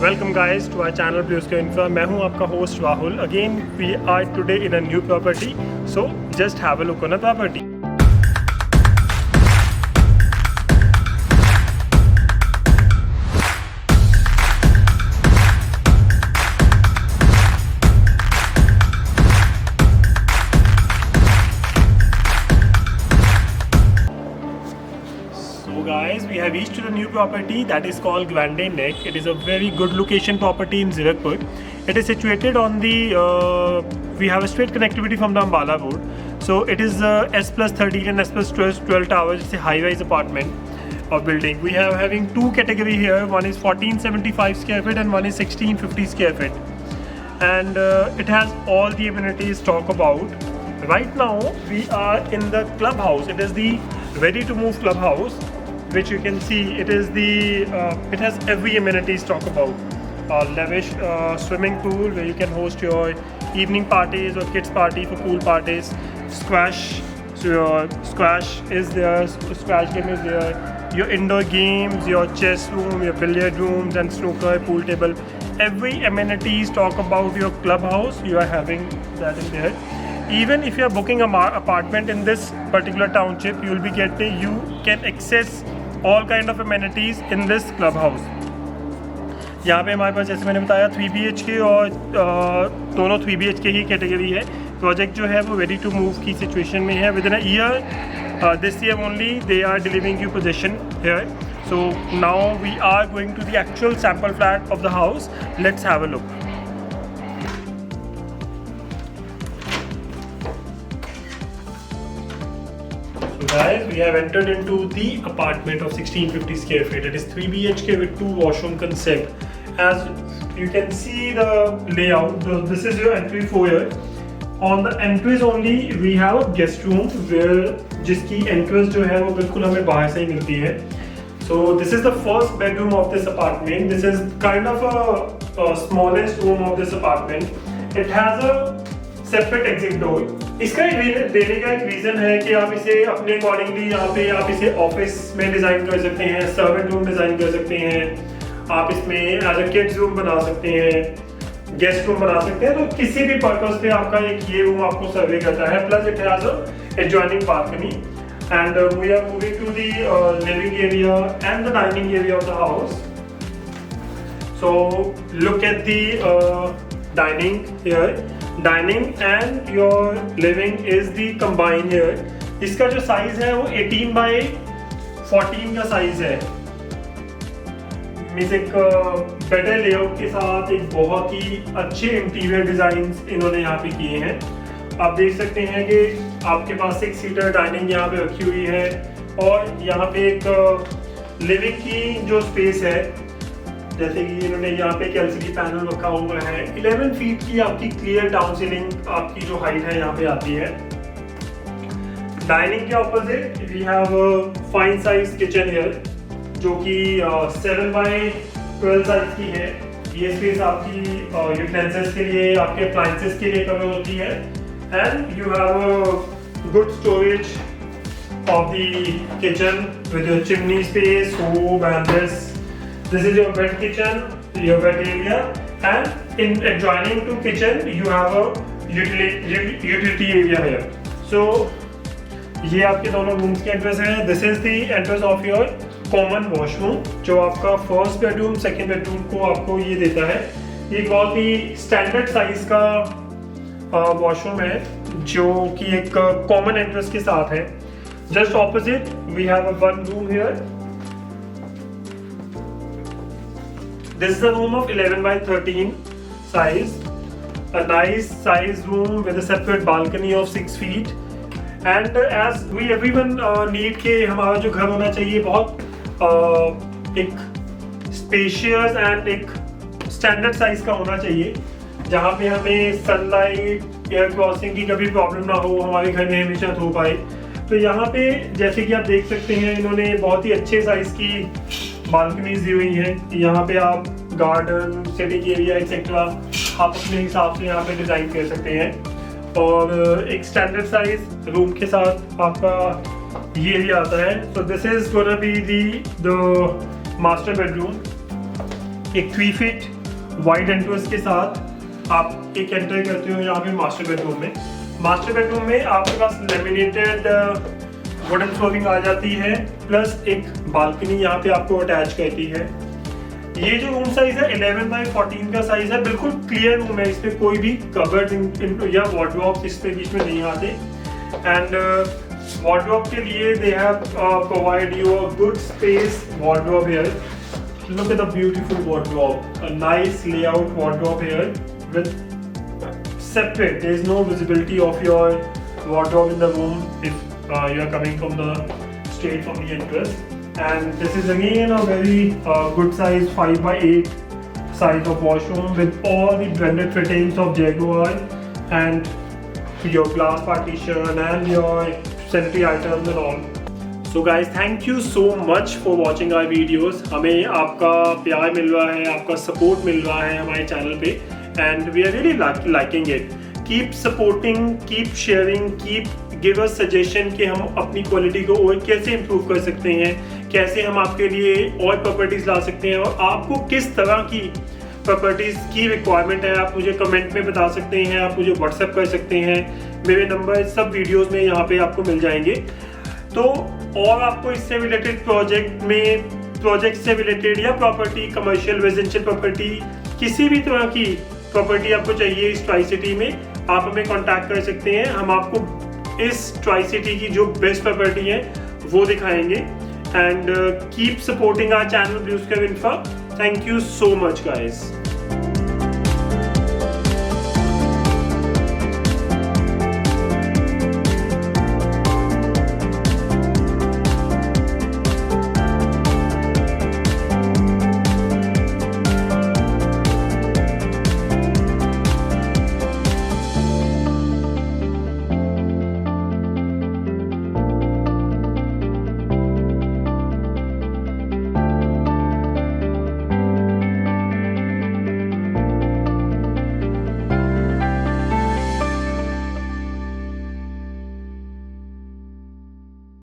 Welcome guys to our channel Blue Sky Infra. मैं हूं आपका host Rahul. Again we are today in a new property, so just have a look on a property. So guys, we have reached to the new property that is called Grande Neck. It is a very good location property in Zirakpur. It is situated on the, we have a straight connectivity from the Ambala road. So it is S plus 13 and S plus 12 towers. It's a high-rise apartment or building. We have having two category here. One is 1475 square feet and one is 1650 square feet. And it has all the amenities talk about. Right now we are in the clubhouse. It is the ready to move clubhouse, which you can see. It is the it has every amenities talk about. Lavish swimming pool where you can host your evening parties or kids party for pool parties. Squash, so your squash is there, squash game is there. Your indoor games, your chess room, your billiard rooms and snooker, pool table. Every amenities talk about your clubhouse. You are having that in there. Even if you are booking an apartment in this particular township, you will be getting, you can access all kind of amenities in this clubhouse. यहाँ पे हमारे पास जैसे मैंने बताया 3 BHK और दोनों 3 BHK ही category है। प्रोजेक्ट जो है वो रेडी टू मूव की सिचुएशन में है। Within a year this year only they are delivering you position here. So now we are going to the actual sample flat of the house. Let's have a look. Guys, we have entered into the apartment of 1650 square feet. It is 3 BHK with 2 washroom concept. As you can see the layout, this is your entry foyer. On the entrance only we have a guest room where जिसकी entrance जो है वो बिल्कुल हमें बाहर से ही मिलती है. So this is the first bedroom of this apartment. This is kind of a smallest room of this apartment. It has a separate exit door. इसका देने का एक रीज़न है कि आप इसे अपने अकॉर्डिंगली यहाँ पे आप इसे ऑफिस में डिज़ाइन कर सकते हैं, सर्वेंट रूम डिज़ाइन कर सकते हैं, आप इसमें एज अ किड्स रूम बना सकते हैं, गेस्ट रूम बना सकते हैं। तो किसी भी पर्पस पे आपका एक ये रूम आपको सर्वे करता है। Plus it has a adjoining balcony and we are moving to the living area and the dining area of the house. So look at the dining here. Dining and your living is the combine here. इसका जो size है वो 18 by 14 का size है। Means एक better layout के साथ एक बहुत ही अच्छे इंटीरियर डिजाइन इन्होंने यहाँ पे किए हैं। आप देख सकते हैं कि आपके पास 6 सीटर डाइनिंग यहाँ पे रखी हुई है और यहाँ पे एक लिविंग की जो स्पेस है, जैसे कि इन्होंने यहाँ पे एक LCD पैनल रखा हुआ है। 11 फीट की आपकी क्लियर डाउन सीलिंग आपकी जो हाइट है यहाँ पे आती है। डाइनिंग के opposite we have fine size kitchen here जो कि 7 बाई 12 साइज की है। ये स्पेस आपकी यूटेंसिल्स के लिए, आपके अप्लायंसेस के लिए कवर होती है and you have good storage of the kitchen with your chimney space, होब and This is your bed kitchen, your bed area, and in adjoining to kitchen you have a utility area here. So ये आपके दोनों rooms के entrance हैं. This is the entrance of your common washroom जो आपका first bedroom, second bedroom को आपको ये देता है। ये बहुत ही standard size का washroom है जो कि एक common entrance के साथ है। Just opposite we have a one room here. This is a room of 11 by 13 size, a nice size room with a separate balcony of 6 feet. And as we everyone need के हमारा जो घर होना चाहिए बहुत एक spacious and एक standard size का होना चाहिए, जहाँ पे हमें sunlight, air crossing की कभी प्रॉब्लम ना हो, हमारे घर में हमेशा धूप आए। तो यहाँ पे जैसे कि आप देख सकते हैं इन्होंने बहुत ही अच्छे साइज की बालकनीज दी हुई हैं। यहाँ पे आप गार्डन, सिटिंग एरिया एक्सेट्रा आप अपने हिसाब से यहाँ पे डिज़ाइन कर सकते हैं और एक स्टैंडर्ड साइज रूम के साथ आपका ये एरिया आता है। So this is gonna be the master bedroom. एक 3 फीट वाइड एंट्रेंस के साथ आप एक एंटर करते हो यहाँ पे मास्टर बेडरूम में। मास्टर बेडरूम में आपके पास लेमिनेटेड वुडन फ्लोरिंग आ जाती है, प्लस एक बालकनी यहाँ पे आपको अटैच करती है। ये जो रूम साइज है 11x14 का साइज है, बिल्कुल क्लियर रूम है, इसमें कोई भी कबर्ड या वार्डरोब्स इसके बीच में नहीं आते। एंड वार्डरोब के लिए they have provide you a good space wardrobe here. Look at the beautiful wardrobe, a nice layout wardrobe here with separate. There is no visibility of your wardrobe in the room if you are coming from the straight from the entrance. And this is again a very good size 5x8 size of washroom with all the blended fittings of Jaguar and your glass partition and your sanitary items and all. So guys, thank you so much for watching our videos. हमें आपका प्यार मिल रहा है, आपका support मिल रहा है हमारे channel पे, and we are really liking it. Keep supporting, keep sharing, keep give us suggestion कि हम अपनी क्वालिटी को और कैसे इम्प्रूव कर सकते हैं, कैसे हम आपके लिए और प्रॉपर्टीज ला सकते हैं, और आपको किस तरह की प्रॉपर्टीज की रिक्वायरमेंट है आप मुझे कमेंट में बता सकते हैं, आप मुझे व्हाट्सएप कर सकते हैं। मेरे नंबर सब वीडियोस में यहाँ पे आपको मिल जाएंगे। तो और आपको इससे रिलेटेड प्रोजेक्ट से रिलेटेड या प्रॉपर्टी, कमर्शियल रेजिडेंशियल प्रॉपर्टी, किसी भी तरह की प्रॉपर्टी आपको चाहिए इस ट्राई सिटी में, आप हमें कांटेक्ट कर सकते हैं। हम आपको इस ट्राई सिटी की जो बेस्ट प्रॉपर्टी है वो दिखाएंगे। And keep supporting our channel Blue Sky Infra. Thank you so much guys.